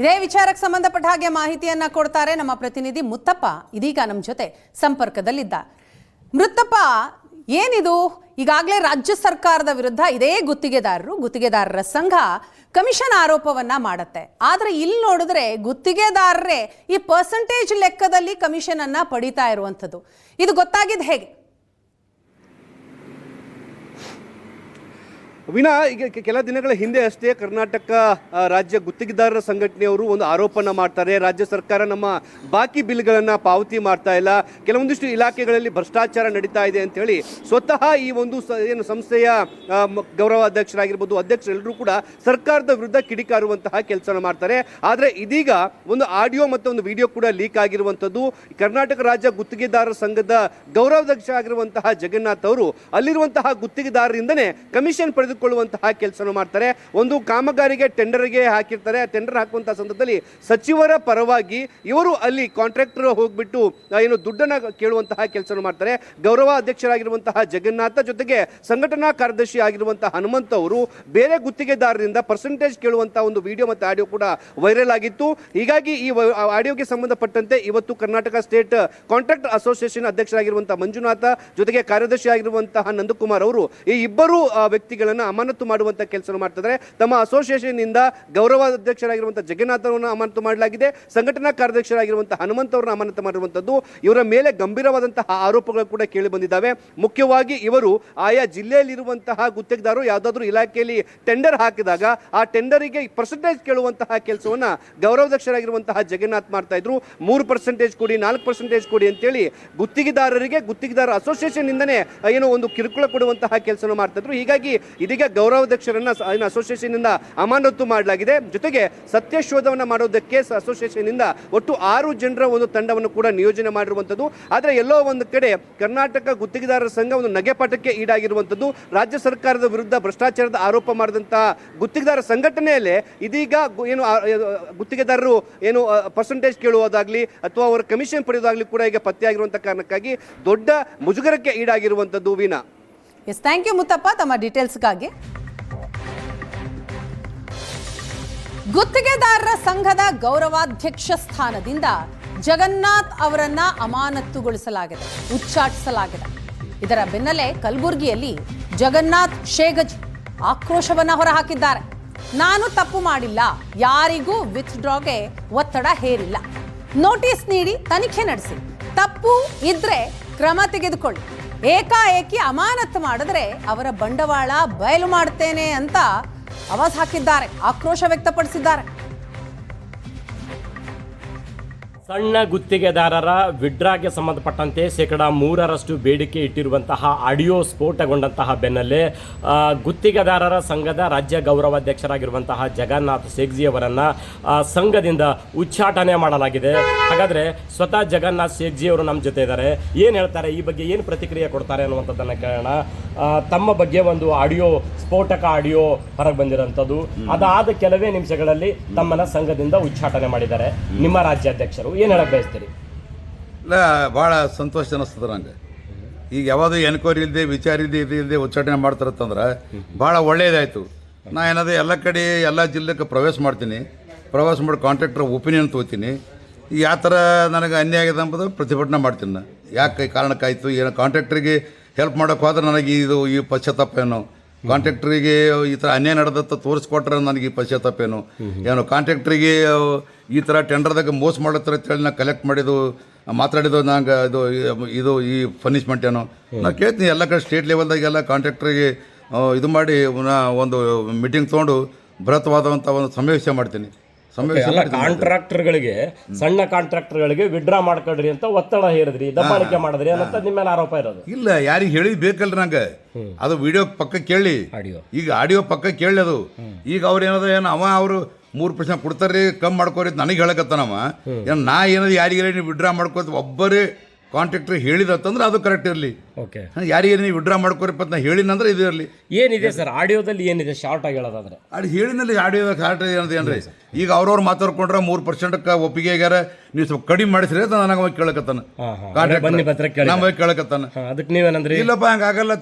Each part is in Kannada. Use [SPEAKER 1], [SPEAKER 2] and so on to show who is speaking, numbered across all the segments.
[SPEAKER 1] ಇದೇ ವಿಚಾರಕ್ಕೆ ಸಂಬಂಧಪಟ್ಟ ಹಾಗೆ ಮಾಹಿತಿಯನ್ನ ಕೊಡ್ತಾರೆ ನಮ್ಮ ಪ್ರತಿನಿಧಿ ಮುತ್ತಪ್ಪ. ಇದೀಗ ನಮ್ಮ ಜೊತೆ ಸಂಪರ್ಕದಲ್ಲಿದ್ದ ಮುತ್ತಪ್ಪ, ಏನಿದು ಈಗಾಗಲೇ ರಾಜ್ಯ ಸರ್ಕಾರದ ವಿರುದ್ಧ ಇದೇ ಗುತ್ತಿಗೆದಾರರ ಸಂಘ ಕಮಿಷನ್ ಆರೋಪವನ್ನ ಮಾಡುತ್ತೆ. ಆದ್ರೆ ಇಲ್ಲಿ ನೋಡಿದ್ರೆ ಗುತ್ತಿಗೆದಾರರೇ ಈ ಪರ್ಸೆಂಟೇಜ್ ಲೆಕ್ಕದಲ್ಲಿ ಕಮಿಷನ್ ಅನ್ನ ಪಡಿತಾ ಇರುವಂಥದ್ದು. ಇದು ಗೊತ್ತಾಗಿದ್ದು ಹೇಗೆ?
[SPEAKER 2] ವಿನಾ, ಈಗ ಕೆಲ ದಿನಗಳ ಹಿಂದೆ ಅಷ್ಟೇ ಕರ್ನಾಟಕ ರಾಜ್ಯ ಗುತ್ತಿಗೆದಾರರ ಸಂಘಟನೆಯವರು ಒಂದು ಆರೋಪನ ಮಾಡ್ತಾರೆ. ರಾಜ್ಯ ಸರ್ಕಾರ ನಮ್ಮ ಬಾಕಿ ಬಿಲ್ಗಳನ್ನು ಪಾವತಿ ಮಾಡ್ತಾ ಇಲ್ಲ, ಕೆಲವೊಂದಿಷ್ಟು ಇಲಾಖೆಗಳಲ್ಲಿ ಭ್ರಷ್ಟಾಚಾರ ನಡೀತಾ ಇದೆ ಅಂತ ಹೇಳಿ ಸ್ವತಃ ಈ ಒಂದು ಏನು ಸಂಸ್ಥೆಯ ಗೌರವ ಅಧ್ಯಕ್ಷರಾಗಿರ್ಬೋದು, ಅಧ್ಯಕ್ಷರೆಲ್ಲರೂ ಕೂಡ ಸರ್ಕಾರದ ವಿರುದ್ಧ ಕಿಡಿಕಾರುವಂತಹ ಕೆಲಸನ ಮಾಡ್ತಾರೆ. ಆದರೆ ಇದೀಗ ಒಂದು ಆಡಿಯೋ ಮತ್ತು ಒಂದು ವಿಡಿಯೋ ಕೂಡ ಲೀಕ್ ಆಗಿರುವಂಥದ್ದು. ಕರ್ನಾಟಕ ರಾಜ್ಯ ಗುತ್ತಿಗೆದಾರರ ಸಂಘದ ಗೌರವಾಧ್ಯಕ್ಷ ಆಗಿರುವಂತಹ ಜಗನ್ನಾಥ್ ಅವರು ಅಲ್ಲಿರುವಂತಹ ಗುತ್ತಿಗೆದಾರರಿಂದನೇ ಕಮಿಷನ್ ಪಡೆದು ಕೊಳ್ಳುವಂತಹ ಕೆಲಸ ಮಾಡ್ತಾರೆ. ಒಂದು ಕಾಮಗಾರಿಗೆ ಟೆಂಡರ್ಗೆ ಹಾಕಿರ್ತಾರೆ. ಟೆಂಡರ್ ಹಾಕುವಂತಹ ಸಂದರ್ಭದಲ್ಲಿ ಸಚಿವರ ಪರವಾಗಿ ಇವರು ಅಲ್ಲಿ ಕಾಂಟ್ರಾಕ್ಟರ್ ಹೋಗ್ಬಿಟ್ಟು ಏನು ದುಡ್ಡನ್ನ ಕೇಳುವಂತಹ ಕೆಲಸ ಮಾಡ್ತಾರೆ. ಗೌರವ ಅಧ್ಯಕ್ಷರಾಗಿರುವಂತಹ ಜಗನ್ನಾಥ ಜೊತೆಗೆ ಸಂಘಟನಾ ಕಾರ್ಯದರ್ಶಿ ಆಗಿರುವಂತಹ ಹನುಮಂತ ಅವರು ಬೇರೆ ಗುತ್ತಿಗೆದಾರರಿಂದ ಪರ್ಸೆಂಟೇಜ್ ಕೇಳುವಂತಹ ಒಂದು ವಿಡಿಯೋ ಮತ್ತು ಆಡಿಯೋ ಕೂಡ ವೈರಲ್ ಆಗಿತ್ತು. ಹೀಗಾಗಿ ಈ ಆಡಿಯೋಗೆ ಸಂಬಂಧಪಟ್ಟಂತೆ ಇವತ್ತು ಕರ್ನಾಟಕ ಸ್ಟೇಟ್ ಕಾಂಟ್ರಾಕ್ಟ್ ಅಸೋಸಿಯೇಷನ್ ಅಧ್ಯಕ್ಷರಾಗಿರುವಂತಹ ಮಂಜುನಾಥ ಜೊತೆಗೆ ಕಾರ್ಯದರ್ಶಿ ಆಗಿರುವಂತಹ ನಂದಕುಮಾರ್ ಅವರು ಈ ಇಬ್ಬರು ವ್ಯಕ್ತಿಗಳನ್ನ ಅಮಾನತು ಮಾಡುವಂತ ಕೆಲಸ ಮಾಡ್ತಿದ್ದಾರೆ. ತಮ್ಮ ಅಸೋಸಿಯೇಷನ್ ಇಂದ ಗೌರವ ಅಧ್ಯಕ್ಷರಾಗಿರುವಂತಹ ಜಗನ್ನಾಥ್ ಅವರನ್ನು ಅಮಾನತು ಮಾಡಲಾಗಿದೆ. ಸಂಘಟನಾ ಕಾರ್ಯದರ್ಶರಾಗಿರುವಂತಹ ಹನುಮಂತ ಅವರನ್ನು ಅಮಾನತು ಮಾಡಿರುವಂತದ್ದು. ಇವರ ಮೇಲೆ ಗಂಭೀರವಾದಂತಹ ಆರೋಪಗಳು ಕೂಡ ಕೇಳಿ ಬಂದಿದ್ದಾವೆ. ಮುಖ್ಯವಾಗಿ ಇವರು ಆಯಾ ಜಿಲ್ಲೆಯಲ್ಲಿರುವಂತಹ ಗುತ್ತಿಗೆದಾರರು ಯಾವುದಾದ್ರೂ ಇಲಾಖೆಯಲ್ಲಿ ಟೆಂಡರ್ ಹಾಕಿದಾಗ ಆ ಟೆಂಡರಿಗೆ ಪರ್ಸೆಂಟೇಜ್ ಕೇಳುವಂತಹ ಕೆಲಸವನ್ನ ಗೌರವಾಧ್ಯಕ್ಷರಾಗಿರುವಂತಹ ಜಗನ್ನಾಥ್ ಮಾಡ್ತಾ ಇದ್ರು. 3% ಕೊಡಿ, 4% ಕೊಡಿ ಅಂತೇಳಿ ಗುತ್ತಿಗೆದಾರರಿಗೆ ಗುತ್ತಿಗೆದಾರ ಅಸೋಸಿಯೇಷನ್ ಇಂದನೇ ಏನೋ ಒಂದು ಕಿರುಕುಳ ಕೊಡುವಂತಹ ಕೆಲಸ ಮಾಡ್ತಾ ಇದ್ರು. ಹೀಗಾಗಿ ಇದೀಗ ಗೌರವಾಧ್ಯಕ್ಷರನ್ನ ಅಸೋಸಿಯೇಷನ್ ಇಂದ ಅಮಾನತು ಮಾಡಲಾಗಿದೆ. ಜೊತೆಗೆ ಸತ್ಯಶೋಧವನ್ನ ಮಾಡೋದಕ್ಕೆ ಅಸೋಸಿಯೇಷನ್ ಇಂದ ಒಟ್ಟು 6 ಜನರ ಒಂದು ತಂಡವನ್ನು ಕೂಡ ನಿಯೋಜನೆ ಮಾಡಿರುವಂತದ್ದು. ಆದರೆ ಎಲ್ಲೋ ಒಂದು ಕಡೆ ಕರ್ನಾಟಕ ಗುತ್ತಿಗೆದಾರರ ಸಂಘ ಒಂದು ನಗೆಪಾಠಕ್ಕೆ ಈಡಾಗಿರುವಂತದ್ದು. ರಾಜ್ಯ ಸರ್ಕಾರದ ವಿರುದ್ಧ ಭ್ರಷ್ಟಾಚಾರದ ಆರೋಪ ಮಾಡಿದಂತಹ ಗುತ್ತಿಗೆದಾರ ಸಂಘಟನೆಯಲ್ಲೇ ಇದೀಗ ಏನು ಗುತ್ತಿಗೆದಾರರು ಏನು ಪರ್ಸೆಂಟೇಜ್ ಕೇಳುವುದಾಗ್ಲಿ ಅಥವಾ ಅವರ ಕಮಿಷನ್ ಪಡೆಯುವುದಾಗ್ಲಿ ಕೂಡ ಈಗ ಪತ್ತೆಯಾಗಿರುವಂತಹ ಕಾರಣಕ್ಕಾಗಿ ದೊಡ್ಡ ಮುಜುಗರಕ್ಕೆ ಈಡಾಗಿರುವಂತದ್ದು. Veena,
[SPEAKER 1] yes, thank you Muttappa ತಮ್ಮ ಡೀಟೇಲ್ಸ್ಗಾಗಿ. ಗುತ್ತಿಗೆದಾರರ ಸಂಘದ ಗೌರವಾಧ್ಯಕ್ಷ ಸ್ಥಾನದಿಂದ ಜಗನ್ನಾಥ್ ಅವರನ್ನ ಅಮಾನತುಗೊಳಿಸಲಾಗಿದೆ, ಉಚ್ಚಾಟಿಸಲಾಗಿದೆ. ಇದರ ಬೆನ್ನಲ್ಲೇ ಕಲಬುರಗಿಯಲ್ಲಿ ಜಗನ್ನಾಥ್ ಶೇಗಜ್ ಆಕ್ರೋಶವನ್ನ ಹೊರಹಾಕಿದ್ದಾರೆ. ನಾನು ತಪ್ಪು ಮಾಡಿಲ್ಲ, ಯಾರಿಗೂ ವಿತ್ಡ್ರಾಗೆ ಒತ್ತಡ ಹೇರಿಲ್ಲ, ನೋಟಿಸ್ ನೀಡಿ ತನಿಖೆ ನಡೆಸಿ, ತಪ್ಪು ಇದ್ರೆ ಕ್ರಮ ತೆಗೆದುಕೊಳ್ಳಿ, ಏಕಾಏಕಿ ಅಮಾನತು ಮಾಡಿದ್ರೆ ಅವರ ಬಂಡವಾಳ ಬಯಲು ಮಾಡ್ತೇನೆ ಅಂತ ಆವಾಜ್ ಹಾಕಿದ್ದಾರೆ, ಆಕ್ರೋಶ ವ್ಯಕ್ತಪಡಿಸಿದ್ದಾರೆ.
[SPEAKER 3] ಸಣ್ಣ ಗುತ್ತಿಗೆದಾರರ ವಿಡ್ರಾಗೆ ಸಂಬಂಧಪಟ್ಟಂತೆ 3% ಬೇಡಿಕೆ ಇಟ್ಟಿರುವಂತಹ ಆಡಿಯೋ ಸ್ಫೋಟಗೊಂಡಂತಹ ಬೆನ್ನಲ್ಲೇ ಗುತ್ತಿಗೆದಾರರ ಸಂಘದ ರಾಜ್ಯ ಗೌರವಾಧ್ಯಕ್ಷರಾಗಿರುವಂತಹ ಜಗನ್ನಾಥ್ ಶೇಗ್ಜಿ ಅವರನ್ನು ಸಂಘದಿಂದ ಉಚ್ಚಾಟನೆ ಮಾಡಲಾಗಿದೆ. ಹಾಗಾದರೆ ಸ್ವತಃ ಜಗನ್ನಾಥ್ ಶೇಗ್ಜಿ ಅವರು ನಮ್ಮ ಜೊತೆ ಇದ್ದಾರೆ. ಏನು ಹೇಳ್ತಾರೆ, ಈ ಬಗ್ಗೆ ಏನು ಪ್ರತಿಕ್ರಿಯೆ ಕೊಡ್ತಾರೆ ಅನ್ನುವಂಥದ್ದನ್ನು ಕೇಳೋಣ. ತಮ್ಮ ಬಗ್ಗೆ ಒಂದು ಸ್ಫೋಟಕ ಆಡಿಯೋ ಹೊರಗೆ ಬಂದಿರೋಂಥದ್ದು, ಅದಾದ ಕೆಲವೇ ನಿಮಿಷಗಳಲ್ಲಿ ತಮ್ಮನ್ನ ಸಂಘದಿಂದ ಉಚ್ಚಾಟನೆ ಮಾಡಿದ್ದಾರೆ. ನಿಮ್ಮ ರಾಜ್ಯಾಧ್ಯಕ್ಷರು ಏನು ಹೇಳಕ್ಕೆ ಬಯಸ್ತೀರಿ?
[SPEAKER 4] ಇಲ್ಲ, ಭಾಳ ಸಂತೋಷ ಅನ್ನಿಸ್ತದೆ ನಂಗೆ. ಈಗ ಯಾವುದು ಎನ್ಕ್ವೈರಿ ಇಲ್ಲದೆ ವಿಚಾರ ಇಲ್ಲದೆ ಉಚ್ಚಾಟನೆ ಮಾಡ್ತಾರಂತಂದ್ರೆ ಭಾಳ ಒಳ್ಳೆಯದಾಯಿತು. ನಾ ಏನಾದರೂ ಎಲ್ಲ ಕಡೆ ಎಲ್ಲ ಜಿಲ್ಲೆಗೆ ಪ್ರವೇಶ ಮಾಡ್ತೀನಿ, ಪ್ರವಾಸ ಮಾಡಿ ಕಾಂಟ್ರಾಕ್ಟರ್ ಒಪಿನಿಯನ್ ತೊಗೋತೀನಿ. ಯಾವ ಥರ ನನಗೆ ಅನ್ಯಾಯ ಆಗಿದೆ ಅಂಬೋದು ಪ್ರತಿಭಟನೆ ಮಾಡ್ತೀನಿ. ನಾನು ಯಾಕೆ ಕಾರಣಕ್ಕಾಯಿತು, ಏನೋ ಕಾಂಟ್ರಾಕ್ಟ್ರಿಗೆ ಹೆಲ್ಪ್ ಮಾಡೋಕೆ ಹೋದ್ರೆ ನನಗೆ ಈ ಪಶ್ಚಾತ್ತಾಪ ಏನೋ, ಕಾಂಟ್ರಾಕ್ಟ್ರಿಗೆ ಈ ಥರ ಅನ್ಯಾಯ ನಡೆದತ್ತ ತೋರಿಸ್ಕೊಟ್ರೆ ನನಗೆ ಈ ಪಶ್ಚಾತ್ತಾಪ ಏನೋ ಕಾಂಟ್ರಾಕ್ಟ್ರಿಗೆ ಈ ಥರ ಟೆಂಡರ್ದಾಗ ಮೋಸ ಮಾಡತ್ತರ ಅಂತೇಳಿ ನಾನು ಕಲೆಕ್ಟ್ ಮಾತಾಡಿದ್ದು ನಂಗೆ ಇದು ಈ ಪನಿಷ್ಮೆಂಟ್ ಏನೋ. ನಾನು ಕೇಳ್ತೀನಿ ಎಲ್ಲ ಕಡೆ ಸ್ಟೇಟ್ ಲೆವೆಲ್ದಾಗೆಲ್ಲ ಕಾಂಟ್ರಾಕ್ಟ್ರಿಗೆ ಇದು ಮಾಡಿ ಒಂದು ಮೀಟಿಂಗ್ ತೊಗೊಂಡು ಬೃಹತ್ವಾದಂಥ ಒಂದು ಸಮಾವೇಶ ಮಾಡ್ತೀನಿ.
[SPEAKER 3] ಕಾಂಟ್ರಾಕ್ಟರ್ಗಳಿಗೆ, ಸಣ್ಣ ಕಾಂಟ್ರಾಕ್ಟರ್ಗಳಿಗೆ ವಿಡ್ರಾ ಮಾಡ್ಕೊಳ್ರಿ ಅಂತ ಒತ್ತಡ ಹೇರಿದ್ರಿ, ದಬ್ಬಾಳಿಕೆ ಮಾಡಿದ್ರಿ ಅನ್ನೋ ನಿಮ್ಮ ಮೇಲೆ ಆರೋಪ ಇರೋದು.
[SPEAKER 4] ಇಲ್ಲ, ಯಾರಿಗೆ ಹೇಳಿದ್ ಬೇಕಲ್ರಿ ನಂಗೆ. ಅದು ವಿಡಿಯೋ ಪಕ್ಕ ಕೇಳಿ, ಈಗ ಆಡಿಯೋ ಪಕ್ಕ ಕೇಳಿ. ಅದು ಈಗ ಅವ್ರು ಏನದ ಅವರು 3% ಕೊಡ್ತಾರ್ರಿ, ಕಮ್ಮಿ ಮಾಡ್ಕೋರಿ ನನಗೆ ಹೇಳಕತ್ತಾನವ. ನಾ ಏನದು ಯಾರಿಗೆ ವಿಡ್ರಾ ಮಾಡ್ಕೋತ ಒಬ್ಬರೇ ಕಾಂಟ್ರಾಕ್ಟರ್ ಹೇಳಿದಂದ್ರೆ ಅದು ಕರೆಕ್ಟ್ ಇರಲಿ.
[SPEAKER 3] ಓಕೆ,
[SPEAKER 4] ಯಾರಿಗೆ ನೀವು ವಿಡ್ರಾ ಮಾಡ್ಕೋರಿಪ್ಪ ಅಂತ ಹೇಳಿನಂದ್ರೆ ಇದು ಇರಲಿ.
[SPEAKER 3] ಏನಿದೆ ಸರ್ ಆಡಿಯೋದಲ್ಲಿ, ಏನಿದೆ ಶಾರ್ಟ್ ಆಗಿ ಹೇಳೋದಾದ್ರೆ?
[SPEAKER 4] ಅದು ಹೇಳಿನಲ್ಲಿ ಆಡಿಯೋ ಶಾರ್ಟ್ ಏನ್ರಿ, ಈಗ ಅವ್ರವ್ರು ಮಾತಾಡ್ಕೊಂಡ್ರೆ 3% ಒಪ್ಪಿಗೆ ಆಗ್ಯಾರ, ನೀವು ಸ್ವಲ್ಪ ಕಡಿಮೆ ಮಾಡಿಸ್ರಿ ಅಂತ ನನಗೆ ಹೋಗಿ ಕೇಳಕತ್ತಾನ.
[SPEAKER 3] ಕೇಳಕತ್ತಾನ.
[SPEAKER 4] ಅದಕ್ಕೆ ನೀವೇನಂದ್ರಿ? ಇಲ್ಲಪ್ಪ ಹಂಗಾಗಲ್ಲ,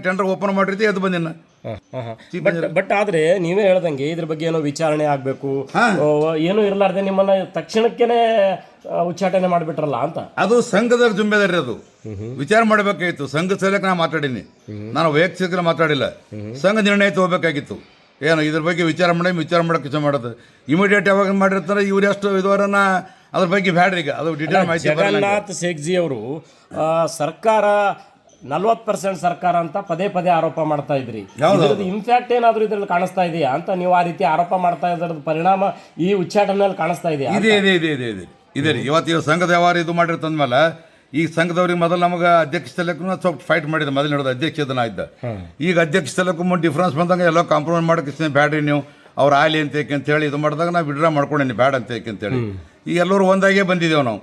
[SPEAKER 4] ಟೆಂಡರ್ ಓಪನ್ ಮಾಡಿರ್ತಿ ಅದು ಬಂದಿನ
[SPEAKER 3] ಬಟ್ ಆದ್ರೆ ನೀವೇ ಹೇಳ್ದಂಗೆ ಇದ್ರ ಬಗ್ಗೆ ಏನೋ ವಿಚಾರಣೆ ಆಗ್ಬೇಕು, ಏನು ಇರ್ಲಾರ್ದೆ ನಿಮ್ಮನ್ನ ತಕ್ಷಣಕ್ಕೇನೆ ಉಚ್ಚಾಟನೆ ಮಾಡಿಬಿಟ್ರಲ್ಲ ಅಂತ.
[SPEAKER 4] ಅದು ಸಂಘದ ಜುಂಬೇದಾರಿ, ಅದು ವಿಚಾರ ಮಾಡಬೇಕಾಗಿತ್ತು. ಸಂಘದ ಸಲಕ್ಕೆ ನಾ ಮಾತಾಡೀನಿ, ನಾನು ವೈಯಕ್ತಿಕ ಮಾತಾಡಿಲ್ಲ. ಸಂಘ ನಿರ್ಣಯ ತಗೋಬೇಕಾಗಿತ್ತು. ಏನು ಇದ್ರ ಬಗ್ಗೆ ವಿಚಾರ ಮಾಡೋಕೆ ಕೆಲಸ ಮಾಡೋದು ಇಮಿಡಿಯೇಟ್ ಯಾವಾಗ ಮಾಡಿರ್ತಾರೆ ಇವ್ರು ಎಷ್ಟು ಇದುವರನ್ನ ಅದ್ರ ಬಗ್ಗೆ ಬ್ಯಾಡ್ರಿ. ಈಗ ಅದು ಡೀಟೇಲ್ ಮಾಹಿತಿ.
[SPEAKER 3] ಜಗನ್ನಾಥ್ ಶೇಖ್ಜಿ ಅವರು ಸರ್ಕಾರ 40% ಸರ್ಕಾರ ಅಂತ ಪದೇ ಪದೇ ಆರೋಪ ಮಾಡ್ತಾ ಇದ್ರಿ. ಇಂಪ್ಯಾಕ್ಟ್ ಏನಾದ್ರು ಇದ್ರಲ್ಲಿ ಕಾಣಿಸ್ತಾ ಇದೆಯಾ ಅಂತ ನೀವು ಆ ರೀತಿ ಆರೋಪ ಮಾಡ್ತಾ ಇದ್ರದ ಪರಿಣಾಮ ಈ ಉಚ್ಚಾಟನೆಯಲ್ಲಿ ಕಾಣಿಸ್ತಾ ಇದೆಯಾ?
[SPEAKER 4] ಇದೆ ರೀ. ಇವತ್ತು ಸಂಘದ ವ್ಯವಹಾರ ಇದು ಮಾಡಿರ್ತಂದ್ಮೇಲೆ ಈ ಸಂಘದವ್ರಿಗೆ ಮೊದಲು ನಮಗೆ ಅಧ್ಯಕ್ಷ ಸ್ಥಳಕ್ಕೂ ಸ್ವಲ್ಪ ಫೈಟ್ ಮಾಡಿದೆ. ಮೊದಲು ನೋಡೋದು ಅಧ್ಯಕ್ಷದನ ಇದ್ದ. ಈಗ ಅಧ್ಯಕ್ಷ ಸ್ಥಳಕ್ಕೂ ಡಿಫ್ರೆನ್ಸ್ ಬಂದಾಗ ಎಲ್ಲ ಕಾಂಪ್ರಮೈಸ್ ಮಾಡೋಕೆ ಬ್ಯಾಡ್ರಿ ನೀವು ಅವ್ರು ಆಲಿ ಅಂತ ಹೇಳಿ ಇದು ಮಾಡಿದಾಗ ನಾವು ವಿಡ್ರಾ ಮಾಡ್ಕೊಂಡೇನಿ ಬ್ಯಾಡ್ ಅಂತೇಳಿ. ಈಗ ಎಲ್ಲರೂ ಒಂದಾಗೇ ಬಂದಿದ್ದೇವೆ ನಾವು.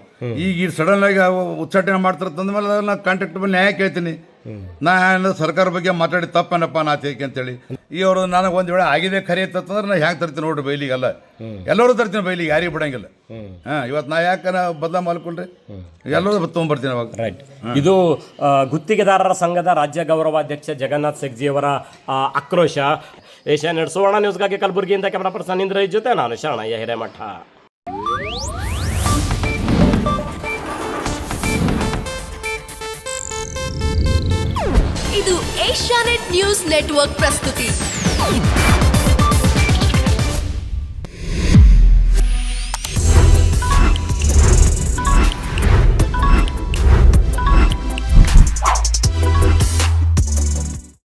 [SPEAKER 4] ಈಗ ಸಡನ್ ಆಗಿ ಉಚ್ಚಾಟನೆ ಮಾಡ್ತಾರಂತಂದ್ಮೇಲೆ ನಾನು ಕಾಂಟ್ಯಾಕ್ಟ್ ಮೇಲೆ ನ್ಯಾಯ ಕೇಳ್ತೀನಿ. ನಾ ಸರ್ಕಾರ ಬಗ್ಗೆ ಮಾತಾಡಿ ತಪ್ಪನಪ್ಪ ನಾ ಅಂತೇಳಿ ಈ ಅವರು ನನಗೆ ಒಂದು ವೇಳೆ ಆಗಿದೆ ಖರೆ ಅಂತಂದ್ರೆ ನಾ ಹ್ಯಾಂಗೆ ತರ್ತೀನಿ ನೋಡ್ರಿ ಬೈಲಿಗೆಲ್ಲ. ಎಲ್ಲರೂ ತರ್ತೀನಿ ಬೈಲಿಗೆ, ಯಾರಿಗೆ ಬಿಡಂಗಿಲ್ಲ. ಇವತ್ತು ನಾ ಯಾಕೆ ಬದಲಾ ಮಾಡ್ಕೊಳ್ರಿ, ಎಲ್ಲರೂ ತೊಗೊಂಡ್ಬರ್ತೀನಿ ಅವಾಗ.
[SPEAKER 3] ರೈಟ್. ಇದು ಗುತ್ತಿಗೆದಾರರ ಸಂಘದ ರಾಜ್ಯ ಗೌರವಾಧ್ಯಕ್ಷ ಜಗನ್ನಾಥ್ ಶೇಖ್ಜಿ ಅವರ ಆಕ್ರೋಶ. ಏಷ್ಯಾನೆಟ್ ಸುವರ್ಣ ನ್ಯೂಸ್ಗಾಗಿ ಕಲಬುರಗಿಯಿಂದ ಕ್ಯಾಮರಾ ಪರ್ಸನ್ ಇಂದ್ರಜಿತ್ ಜೊತೆ ನಾನು ಶರಣಯ್ಯ ಹಿರೇಮಠ.
[SPEAKER 5] ಇದು ಏಷ್ಯಾನೆಟ್ ನ್ಯೂಸ್ ನೆಟ್ವರ್ಕ್ ಪ್ರಸ್ತುತಿ.